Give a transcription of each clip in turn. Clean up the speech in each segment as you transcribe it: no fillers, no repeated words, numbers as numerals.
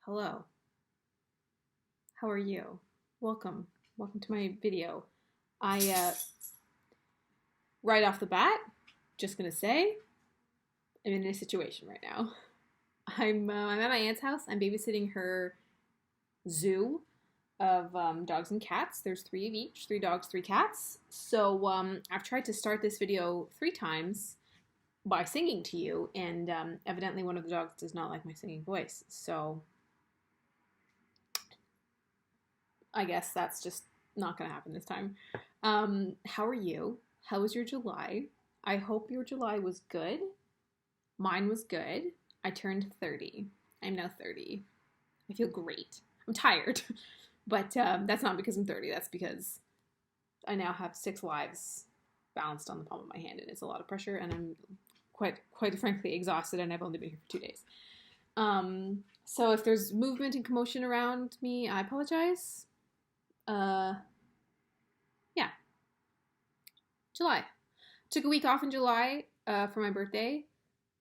Hello. How are you? Welcome. Welcome to my video. Right off the bat, just gonna say, I'm in a situation right now. I'm at my aunt's house. I'm babysitting her zoo of dogs and cats. There's three of each, three dogs, three cats. So I've tried to start this video 3 times by singing to you, and evidently one of the dogs does not like my singing voice. So I guess that's just not gonna happen this time. How are you? How was your July? I hope your July was good. Mine was good. I turned 30. I'm now 30. I feel great. I'm tired, but that's not because I'm 30. That's because I now have 6 lives balanced on the palm of my hand, and it's a lot of pressure, and I'm quite frankly exhausted, and I've only been here for 2 days. So if there's movement and commotion around me, I apologize. Yeah. July. Took a week off in July for my birthday.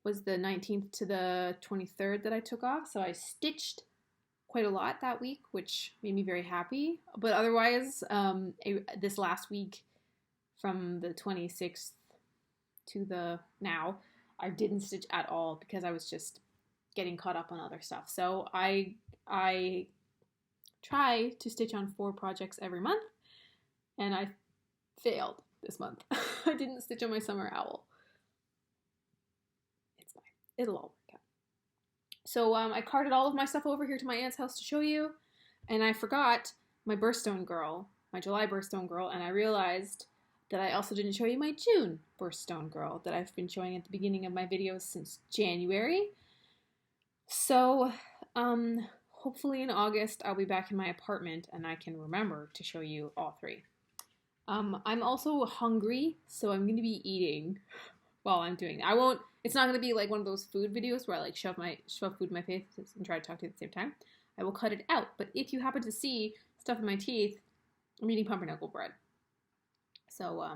Was the 19th to the 23rd that I took off. So I stitched quite a lot that week, which made me very happy. But otherwise, this last week from the 26th to the now, I didn't stitch at all because I was just getting caught up on other stuff. So I try to stitch on 4 projects every month, and I failed this month. I didn't stitch on my summer owl. It's fine. It'll all work out. So I carted all of my stuff over here to my aunt's house to show you, and I forgot my birthstone girl, my July birthstone girl, and I realized that I also didn't show you my June birthstone girl that I've been showing at the beginning of my videos since January. So, hopefully in August I'll be back in my apartment and I can remember to show you all 3. I'm also hungry, so I'm going to be eating while I'm doing it. It's not going to be like one of those food videos where I like shove food in my face and try to talk to you at the same time. I will cut it out, but if you happen to see stuff in my teeth, I'm eating pumpernickel bread. So,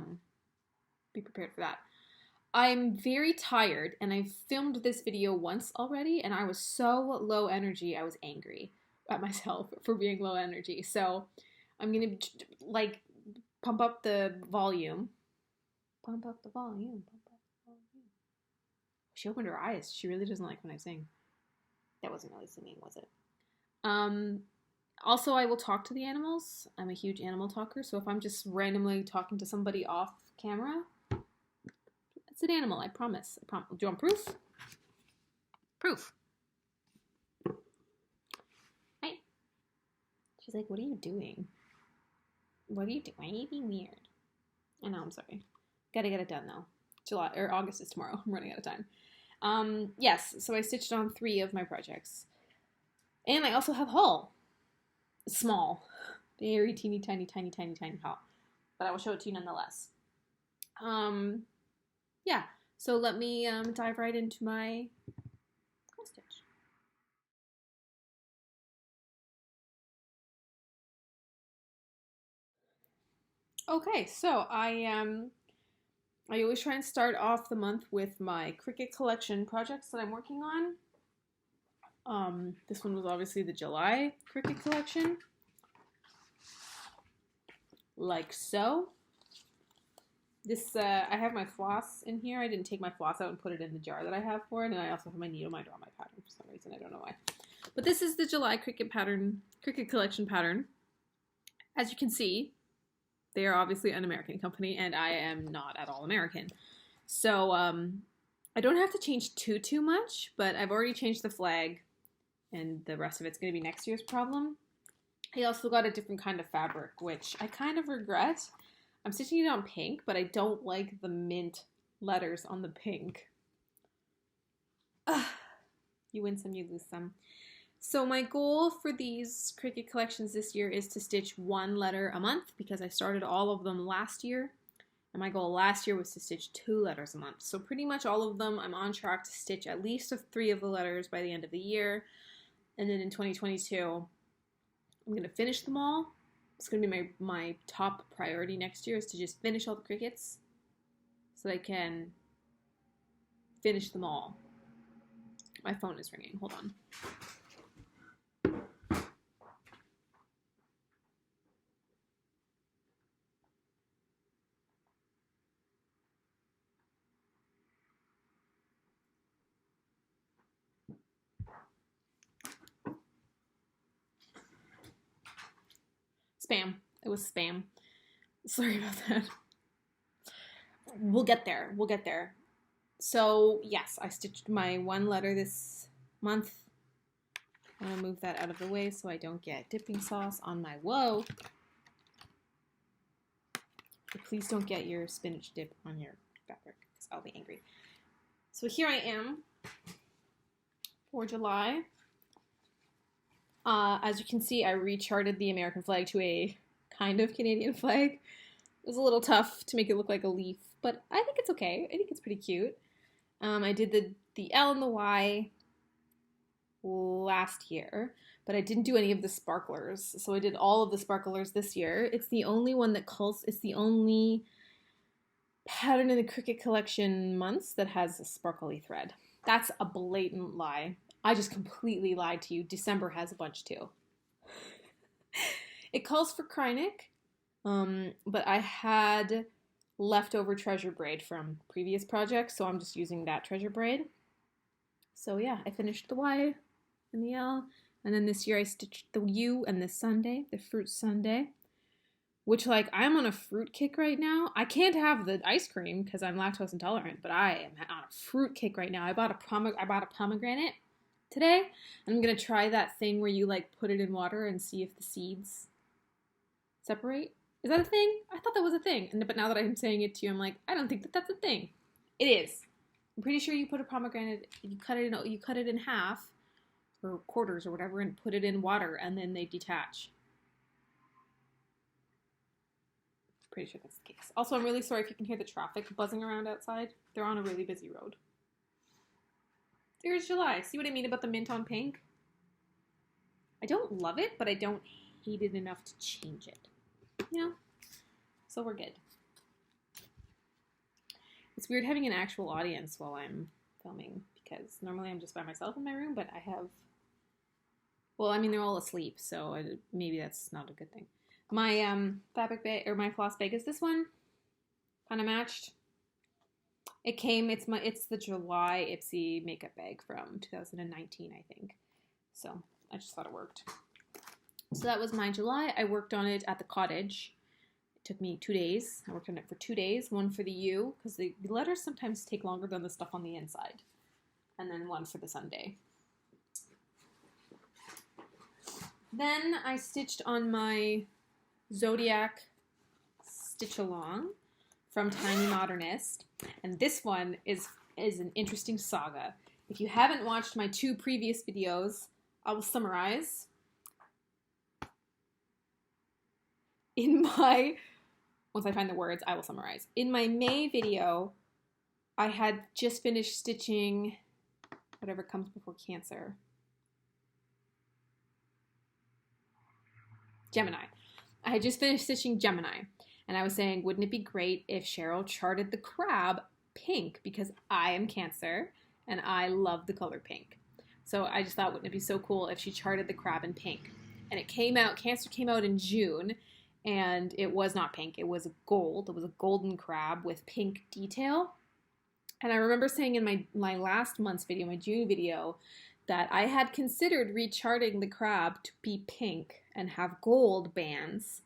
be prepared for that. I'm very tired, and I filmed this video once already, and I was so low energy, I was angry at myself for being low energy. So I'm gonna, like, pump up the volume. Pump up the volume. Pump up the volume. She opened her eyes. She really doesn't like when I sing. That wasn't really singing, was it? Also, I will talk to the animals. I'm a huge animal talker, so if I'm just randomly talking to somebody off camera, it's an animal, I promise. Do you want proof? Proof. Hi. She's like, what are you doing? What are you doing? Why are you being weird? I know, I'm sorry. Gotta get it done though. August is tomorrow. I'm running out of time. Yes, so I stitched on 3 of my projects. And I also have haul. Small. Very teeny tiny haul. But I will show it to you nonetheless. Yeah, so let me dive right into my cross stitch. Okay, so I always try and start off the month with my Cricut Collection projects that I'm working on. This one was obviously the July Cricut Collection, like so. This, I have my floss in here. I didn't take my floss out and put it in the jar that I have for it, and I also have my needle minder on my pattern for some reason. I don't know why. But this is the July Cricut Collection pattern. As you can see, they are obviously an American company, and I am not at all American. So, I don't have to change too much, but I've already changed the flag, and the rest of it's going to be next year's problem. I also got a different kind of fabric, which I kind of regret. I'm stitching it on pink, but I don't like the mint letters on the pink. You win some, you lose some. So my goal for these Cricut collections this year is to stitch 1 letter a month because I started all of them last year. And my goal last year was to stitch 2 letters a month. So pretty much all of them, I'm on track to stitch at least 3 of the letters by the end of the year. And then in 2022, I'm going to finish them all. It's going to be my top priority next year is to just finish all the Cricuts so that I can finish them all. My phone is ringing. Hold on. Spam. It was spam. Sorry about that. We'll get there. We'll get there. So, yes, I stitched my one letter this month. I'm going to move that out of the way so I don't get dipping sauce on my whoa. But please don't get your spinach dip on your fabric because I'll be angry. So here I am for July. As you can see, I recharted the American flag to a kind of Canadian flag. It was a little tough to make it look like a leaf, but I think it's okay. I think it's pretty cute. I did the L and the Y last year, but I didn't do any of the sparklers. So I did all of the sparklers this year. It's the only one that it's the only pattern in the Cricut Collection months that has a sparkly thread. That's a blatant lie. I just completely lied to you. December has a bunch too. It calls for Cricut, but I had leftover treasure braid from previous projects, so I'm just using that treasure braid. So yeah, I finished the Y and the L, and then this year I stitched the U and the sundae, the fruit sundae, which, like, I'm on a fruit kick right now. I can't have the ice cream because I'm lactose intolerant, but I am on a fruit kick right now. I bought a pomegranate today, and I'm gonna try that thing where you, like, put it in water and see if the seeds separate. Is that a thing? I thought that was a thing, but now that I'm saying it to you, I'm like, I don't think that that's a thing. It is. I'm pretty sure you put a pomegranate, you cut it in half or quarters or whatever, and put it in water, and then they detach. Pretty sure that's the case. Also, I'm really sorry if you can hear the traffic buzzing around outside. They're on a really busy road. There's July. See what I mean about the mint on pink? I don't love it, but I don't hate it enough to change it. You know? So we're good. It's weird having an actual audience while I'm filming because normally I'm just by myself in my room, but I have... Well, I mean, they're all asleep, so maybe that's not a good thing. My fabric bag, or my floss bag is this one. Kind of matched. It came, it's the July Ipsy makeup bag from 2019, I think. So I just thought it worked. So that was my July. I worked on it at the cottage. It took me 2 days. I worked on it for 2 days. One for the U, because the letters sometimes take longer than the stuff on the inside. And then one for the sundae. Then I stitched on my Zodiac Stitch Along from Tiny Modernist, and this one is an interesting saga. If you haven't watched my 2 previous videos, I will summarize. Once I find the words, I will summarize. In my May video, I had just finished stitching whatever comes before Cancer. Gemini. I had just finished stitching Gemini, and I was saying, wouldn't it be great if Cheryl charted the crab pink, because I am Cancer, and I love the color pink. So I just thought, wouldn't it be so cool if she charted the crab in pink? And it came out, Cancer came out in June, and it was not pink, it was gold. It was a golden crab with pink detail. And I remember saying in my last month's video, my June video, that I had considered recharting the crab to be pink and have gold bands,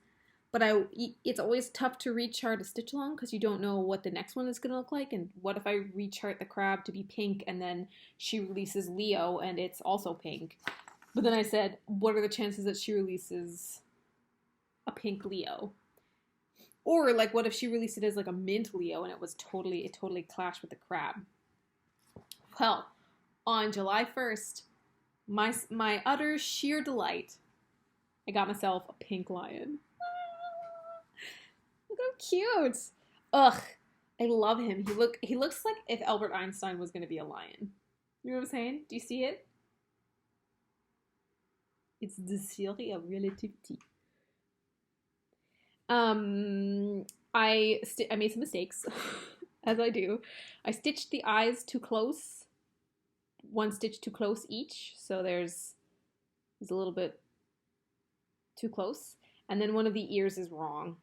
but it's always tough to rechart a stitch along because you don't know what the next one is going to look like, and what if I rechart the crab to be pink and then she releases Leo and it's also pink? But then I said, what are the chances that she releases a pink Leo? Or, like, what if she released it as like a mint Leo and it totally clashed with the crab? Well, on July 1st, my utter sheer delight, I got myself a pink lion. Look how cute. Ugh, I love him. He looks like if Albert Einstein was going to be a lion. You know what I'm saying? Do you see it? It's the theory of relativity. I made some mistakes, as I do. I stitched the eyes too close. One stitch too close each, so there's a little bit too close, and then one of the ears is wrong.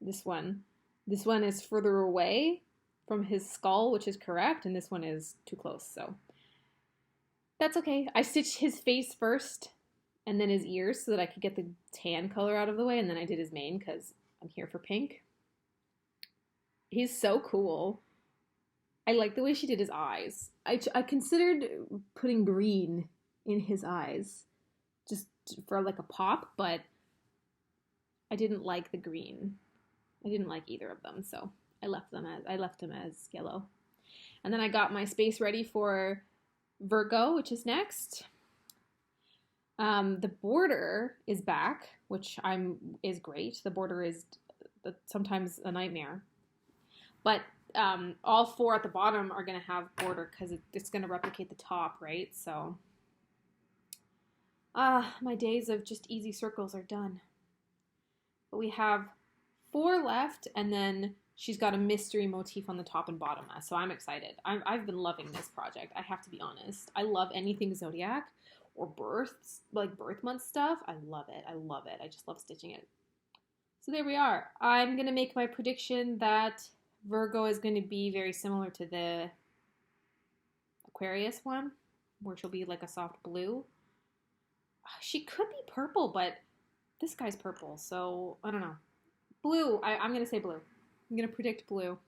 This one is further away from his skull, which is correct, and this one is too close, so that's okay. I stitched his face first, and then his ears so that I could get the tan color out of the way, and then I did his mane because I'm here for pink. He's so cool. I like the way she did his eyes. I considered putting green in his eyes just for like a pop, but I didn't like the green. I didn't like either of them, so I left him as yellow. And then I got my space ready for Virgo, which is next. The border is back, which is great. The border is sometimes a nightmare, but all 4 at the bottom are gonna have border because it's gonna replicate the top, right? So, my days of just easy circles are done. But we have 4 left, and then she's got a mystery motif on the top and bottom. So I'm excited. I've been loving this project. I have to be honest. I love anything zodiac or births, like birth month stuff. I love it. I love it. I just love stitching it. So there we are. I'm going to make my prediction that Virgo is going to be very similar to the Aquarius one, where she'll be like a soft blue. She could be purple, but this guy's purple, so I don't know. Blue. I'm going to say blue. I'm going to predict blue.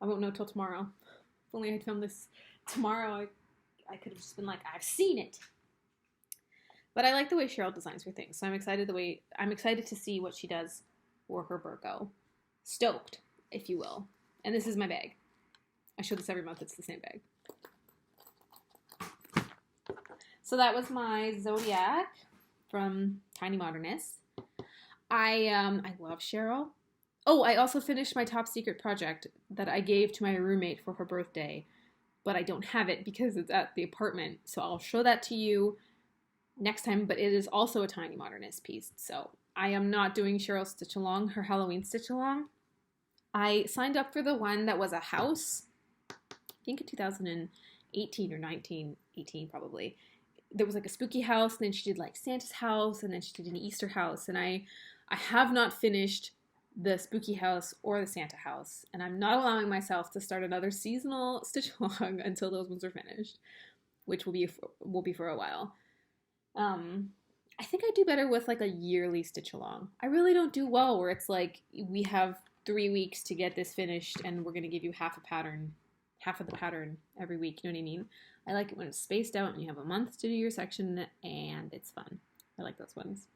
I won't know till tomorrow. If only I'd filmed this tomorrow, I could have just been like, I've seen it. But I like the way Cheryl designs her things, so I'm excited to see what she does for her Virgo. Stoked, if you will. And this is my bag. I show this every month. It's the same bag. So that was my Zodiac from Tiny Modernist. I love Cheryl. Oh, I also finished my top secret project that I gave to my roommate for her birthday, but I don't have it because it's at the apartment. So I'll show that to you next time, but it is also a Tiny Modernist piece. So I am not doing Cheryl's Stitch Along, her Halloween Stitch Along. I signed up for the one that was a house, I think in 2018 or 1918 probably. There was like a spooky house, and then she did like Santa's house, and then she did an Easter house, and I have not finished the spooky house or the Santa house, and I'm not allowing myself to start another seasonal stitch along until those ones are finished, which will be for a while. I think I do better with like a yearly stitch along. I really don't do well where it's like we have 3 weeks to get this finished, and we're gonna give you half of the pattern every week. You know what I mean? I like it when it's spaced out and you have a month to do your section, and it's fun. I like those ones.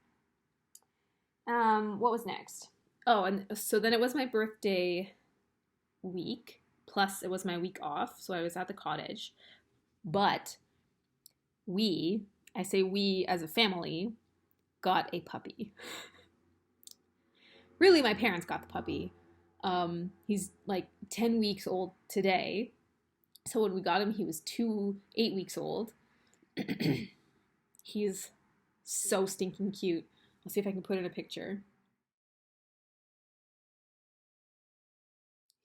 What was next? Oh, and so then it was my birthday week, plus it was my week off, so I was at the cottage. But I say we as a family, got a puppy. Really, my parents got the puppy. He's like 10 weeks old today. So when we got him, he was 8 weeks old. He's so stinking cute. I'll see if I can put in a picture.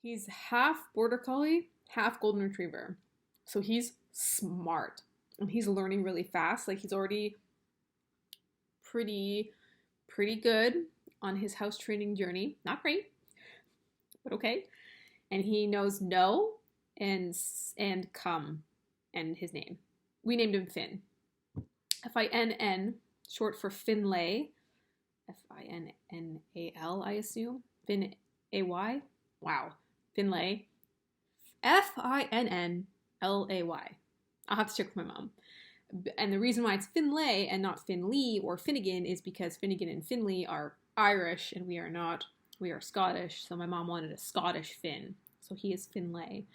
He's half border collie, half golden retriever. So he's smart. And he's learning really fast. Like he's already pretty good on his house training journey. Not great, but okay. And he knows no and come and his name. We named him Finn. Finn, short for Finlay. Finnal, I assume. Finn A-Y. Wow. Finlay. Finnlay. I'll have to check with my mom. And the reason why it's Finlay and not Finley or Finnegan is because Finnegan and Finley are Irish and we are not. We are Scottish. So my mom wanted a Scottish Finn. So he is Finlay.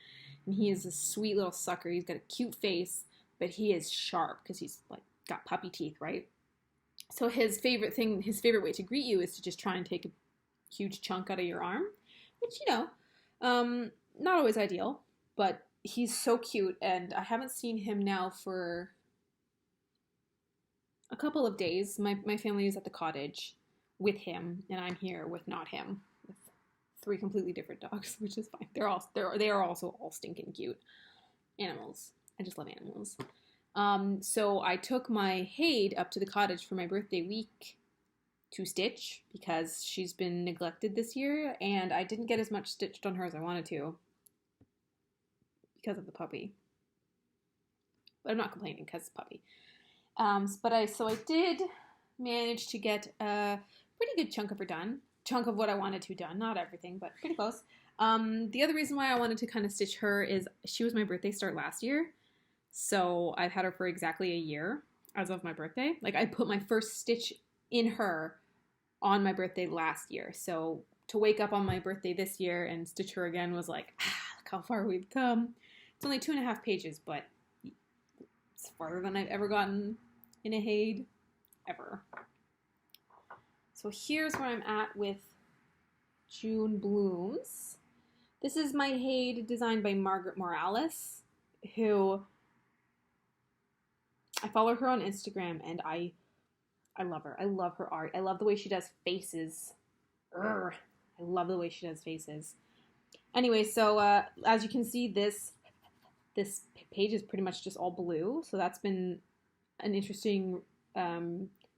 And he is a sweet little sucker. He's got a cute face, but he is sharp because he's like got puppy teeth, right? So his favorite way to greet you is to just try and take a huge chunk out of your arm, which, not always ideal, but he's so cute, and I haven't seen him now for a couple of days. My family is at the cottage with him, and I'm here with not him, with 3 completely different dogs, which is fine. They are also all stinking cute animals. I just love animals. So I took my Haid up to the cottage for my birthday week to stitch because she's been neglected this year, and I didn't get as much stitched on her as I wanted to because of the puppy. But I'm not complaining because it's puppy. So I did manage to get a pretty good chunk of her done. Chunk of what I wanted to done. Not everything, but pretty close. The other reason why I wanted to kind of stitch her is she was my birthday start last year. So I've had her for exactly a year as of my birthday. Like I put my first stitch in her on my birthday last year. So to wake up on my birthday this year and stitch her again was like, look how far we've come. It's only 2.5 pages, but it's farther than I've ever gotten in a Haid, ever. So here's where I'm at with June Blooms. This is my Haid designed by Margaret Morales, who I follow her on Instagram, and I love her. I love her art. I love the way she does faces. I love the way she does faces. Anyway, so as you can see, this page is pretty much just all blue. So that's been an interesting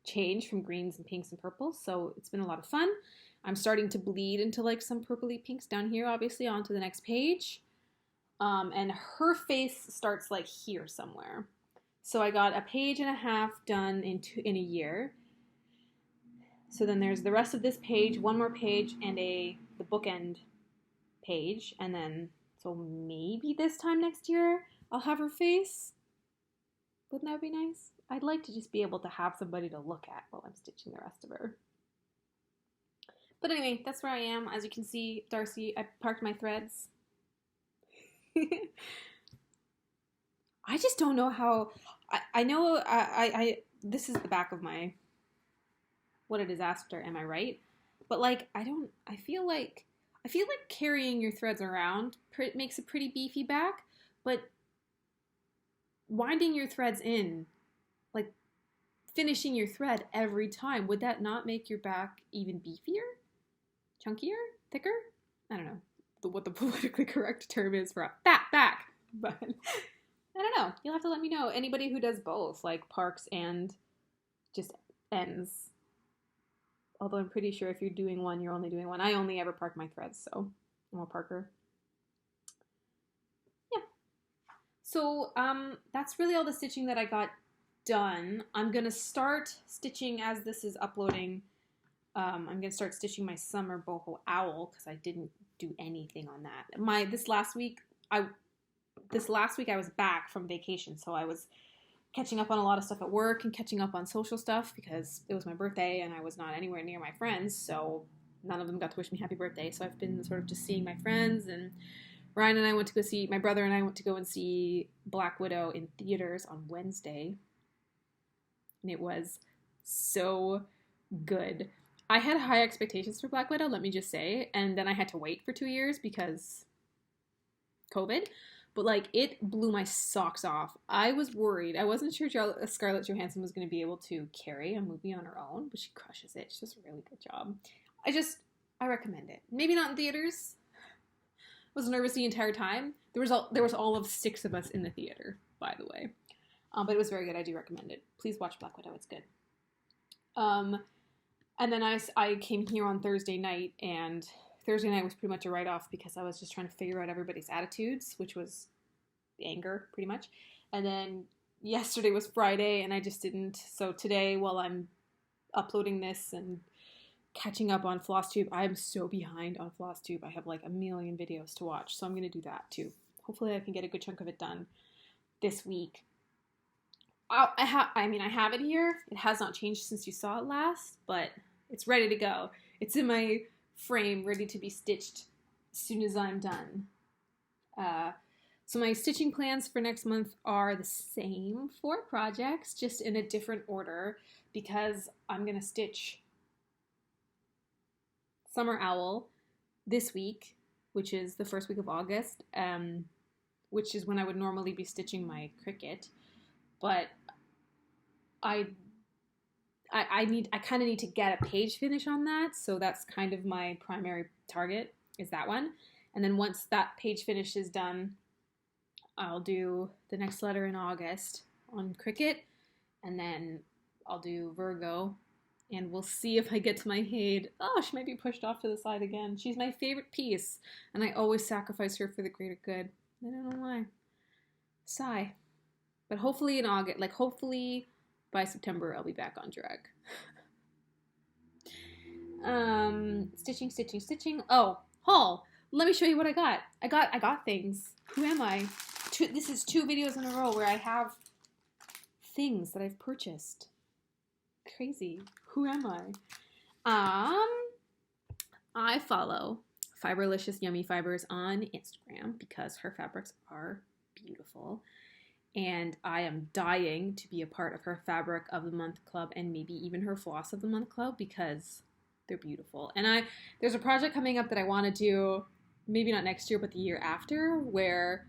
change from greens and pinks and purples. So it's been a lot of fun. I'm starting to bleed into like some purpley pinks down here, obviously, onto the next page. And her face starts like here somewhere. So I got a page and a half done in a year. So then there's the rest of this page, one more page, and the bookend page. And then, so maybe this time next year, I'll have her face. Wouldn't that be nice? I'd like to just be able to have somebody to look at while I'm stitching the rest of her. But anyway, that's where I am. As you can see, Darcy, I parked my threads. I just don't know how... I know this is the back of my... what it is after, am I right? But like, I feel like carrying your threads around makes a pretty beefy back, but winding your threads in, like finishing your thread every time, would that not make your back even beefier? Chunkier? Thicker? I don't know what the politically correct term is for a fat back, but I don't know. You'll have to let me know. Anybody who does both, like parks and just ends. Although I'm pretty sure if you're doing one, you're only doing one. I only ever park my threads, so I'm a parker. Yeah. So that's really all the stitching that I got done. I'm going to start stitching as this is uploading. I'm going to start stitching my summer boho owl because I didn't do anything on that. This last week I was back from vacation, so I was catching up on a lot of stuff at work and catching up on social stuff because it was my birthday and I was not anywhere near my friends, so none of them got to wish me happy birthday. So I've been sort of just seeing my friends, and Ryan and I went to go see, my brother and I went to go and see Black Widow in theaters on Wednesday, and it was so good. I had high expectations for Black Widow, let me just say, and then I had to wait for 2 years because COVID. But, like, it blew my socks off. I was worried. I wasn't sure Scarlett Johansson was going to be able to carry a movie on her own, but she crushes it. She does a really good job. I recommend it. Maybe not in theaters. I was nervous the entire time. There was all of 6 of us in the theater, by the way. But it was very good. I do recommend it. Please watch Black Widow. It's good. And then I came here on Thursday night, and Thursday night was pretty much a write-off because I was just trying to figure out everybody's attitudes, which was anger, pretty much. And then yesterday was Friday, and I just didn't. So today, while I'm uploading this and catching up on Flosstube, I'm so behind on Flosstube. I have like a million videos to watch, so I'm going to do that too. Hopefully I can get a good chunk of it done this week. I have it here. It has not changed since you saw it last, but it's ready to go. It's in my frame, ready to be stitched as soon as I'm done. So my stitching plans for next month are the same 4 projects, just in a different order, because I'm going to stitch Summer Owl this week, which is the first week of August, which is when I would normally be stitching my Cricut. But I kind of need to get a page finish on that, so that's kind of my primary target, is that one. And then once that page finish is done, I'll do the next letter in August on Cricut, and then I'll do Virgo, and we'll see if I get to my Haid. Oh, she might be pushed off to the side again. She's my favorite piece, and I always sacrifice her for the greater good. I don't know why. Sigh. But hopefully in August, hopefully by September, I'll be back on track. Stitching. Oh, haul. Let me show you what I got. I got things. Who am I? This is 2 videos in a row where I have things that I've purchased. Crazy. Who am I? I follow Fiberlicious Yummy Fibers on Instagram because her fabrics are beautiful. And I am dying to be a part of her Fabric of the Month Club and maybe even her Floss of the Month Club because they're beautiful. And there's a project coming up that I want to do, maybe not next year, but the year after, where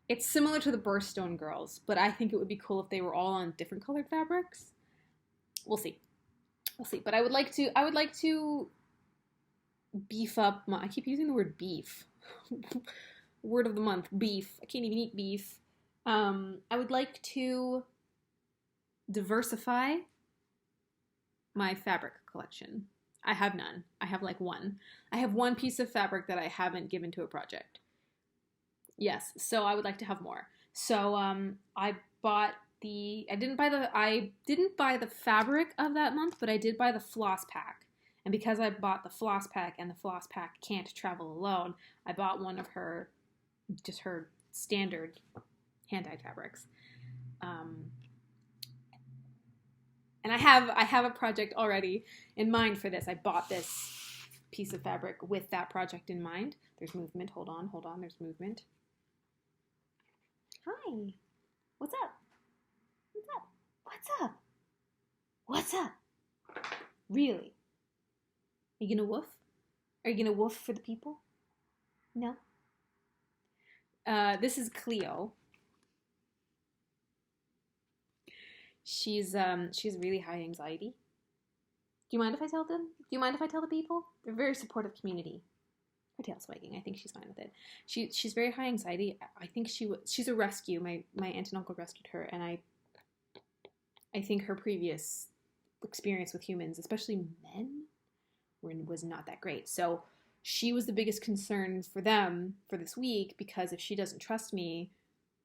it's similar to the Birthstone Girls, but I think it would be cool if they were all on different colored fabrics. We'll see. But I would like to beef up I keep using the word beef. Word of the month, beef. I can't even eat beef. I would like to diversify my fabric collection. I have none. I have like one. I have one piece of fabric that I haven't given to a project. Yes, so I would like to have more. So I didn't buy the fabric of that month, but I did buy the floss pack. And because I bought the floss pack and the floss pack can't travel alone, I bought one of her standard hand-dyed fabrics. And I have a project already in mind for this. I bought this piece of fabric with that project in mind. There's movement. Hold on. There's movement. Hi. What's up? What's up? Really? Are you gonna woof? Are you gonna woof for the people? No? This is Cleo. She's really high anxiety. Do you mind if I tell them? Do you mind if I tell the people? They're a very supportive community. Her tail's wagging. I think she's fine with it. She's very high anxiety. I think she's a rescue. My aunt and uncle rescued her, and I think her previous experience with humans, especially men, was not that great. So she was the biggest concern for them for this week, because if she doesn't trust me,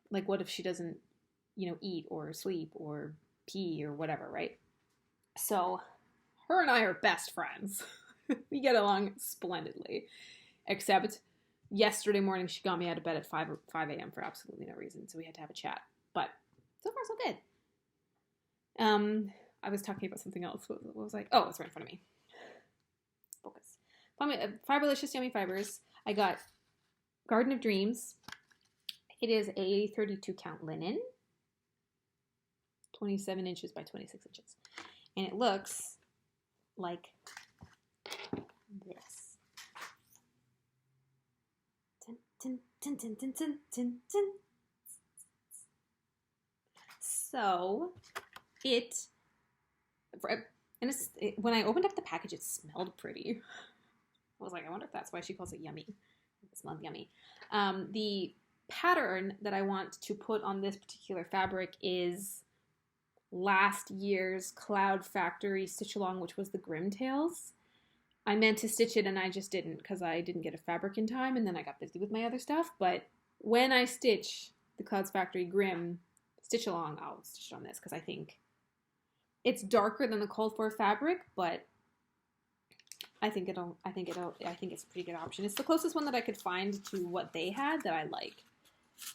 like what if she doesn't, eat or sleep or pee or whatever, right? So her and I are best friends. We get along splendidly. Except yesterday morning she got me out of bed at 5 a.m. for absolutely no reason, so we had to have a chat. But so far so good. I was talking about something else. What was I? Oh, it's right in front of me. Focus. Fiberlicious Yummy Fibers. I got Garden of Dreams. It is a 32 count linen. 27 inches by 26 inches. And it looks like this. Tin, tin, tin, tin, tin, tin, tin. So when I opened up the package, it smelled pretty. I was like, I wonder if that's why she calls it yummy. It smelled yummy. The pattern that I want to put on this particular fabric is last year's Cloud Factory stitch along, which was the Grimtails. I meant to stitch it and I just didn't because I didn't get a fabric in time, and then I got busy with my other stuff. But when I stitch the Clouds Factory Grim stitch along, I'll stitch it on this because I think it's darker than the called for fabric, but I think it's a pretty good option. It's the closest one that I could find to what they had that I like,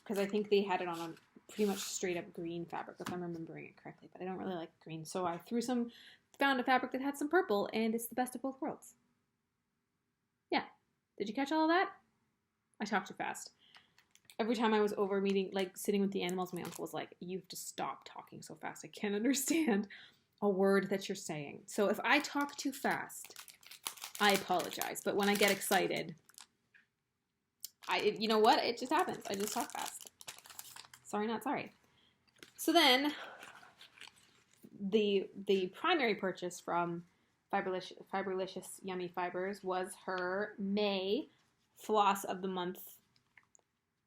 because I think they had it on a pretty much straight up green fabric, if I'm remembering it correctly, but I don't really like green. So I found a fabric that had some purple, and it's the best of both worlds. Yeah. Did you catch all of that? I talk too fast. Every time I was over sitting with the animals, my uncle was like, you have to stop talking so fast. I can't understand a word that you're saying. So if I talk too fast, I apologize. But when I get excited, you know what? It just happens. I just talk fast. Sorry, not sorry. So then the primary purchase from Fiberlicious Yummy Fibers was her May Floss of the Month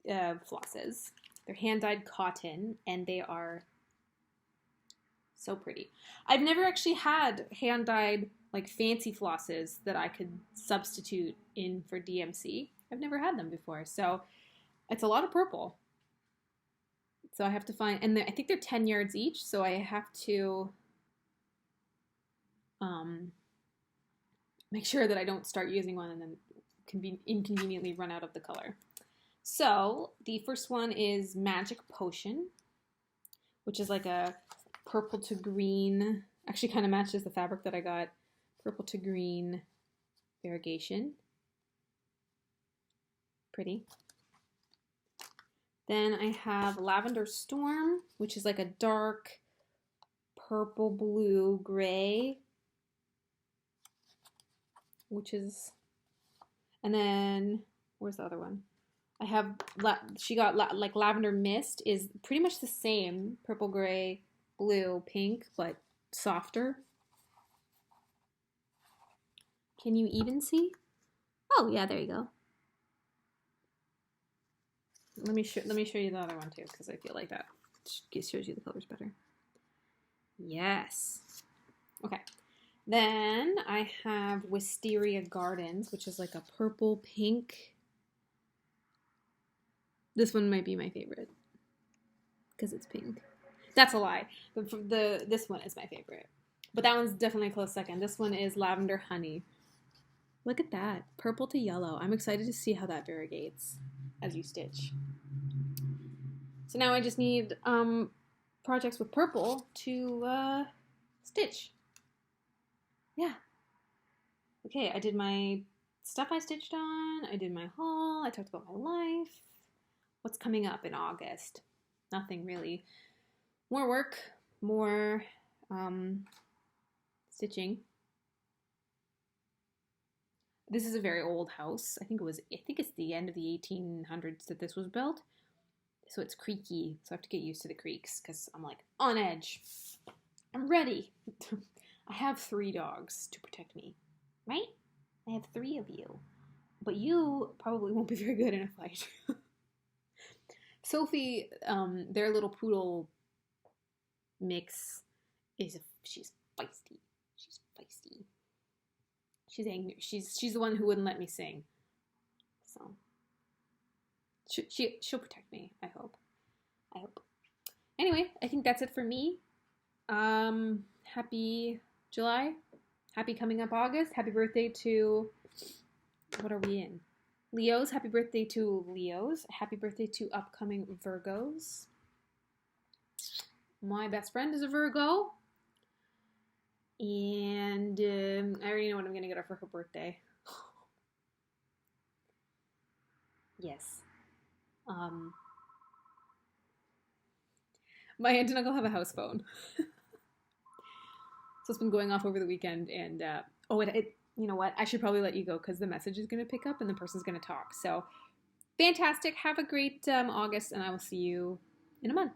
flosses. They're hand-dyed cotton, and they are so pretty. I've never actually had hand-dyed fancy flosses that I could substitute in for DMC. I've never had them before, so it's a lot of purple. So I have to find, and I think they're 10 yards each, so I have to make sure that I don't start using one and then inconveniently run out of the color. So the first one is Magic Potion, which is like a purple to green, actually kind of matches the fabric that I got, purple to green variegation. Pretty. Then I have Lavender Storm, which is like a dark purple, blue, gray, which is, and then, where's the other one? I have, she got like Lavender Mist is pretty much the same, purple, gray, blue, pink, but softer. Can you even see? Oh yeah, there you go. Let me show you the other one too, because I feel like that shows you the colors better. Yes. Okay. Then I have Wisteria Gardens, which is like a purple pink. This one might be my favorite because it's pink. That's a lie. This one is my favorite. But that one's definitely a close second. This one is Lavender Honey. Look at that. Purple to yellow. I'm excited to see how that variegates as you stitch. So now I just need projects with purple to stitch. Yeah. Okay, I did my stuff I stitched on. I did my haul. I talked about my life. What's coming up in August? Nothing really. More work, more stitching. This is a very old house. I think it's the end of the 1800s that this was built. So it's creaky. So I have to get used to the creaks because I'm like on edge. I'm ready. I have 3 dogs to protect me, right? I have 3 of you. But you probably won't be very good in a fight. Sophie, their little poodle mix, she's feisty. She's feisty. She's angry. She's the one who wouldn't let me sing. So she'll protect me, I hope. Anyway, I think that's it for me. Happy July. Happy coming up August. Happy birthday to, what are we in? Leos. Happy birthday to Leos. Happy birthday to upcoming Virgos. My best friend is a Virgo. And I already know what I'm going to get her for her birthday. Yes. My aunt and uncle have a house phone. So it's been going off over the weekend, and you know what? I should probably let you go because the message is going to pick up and the person's going to talk. So fantastic. Have a great August, and I will see you in a month.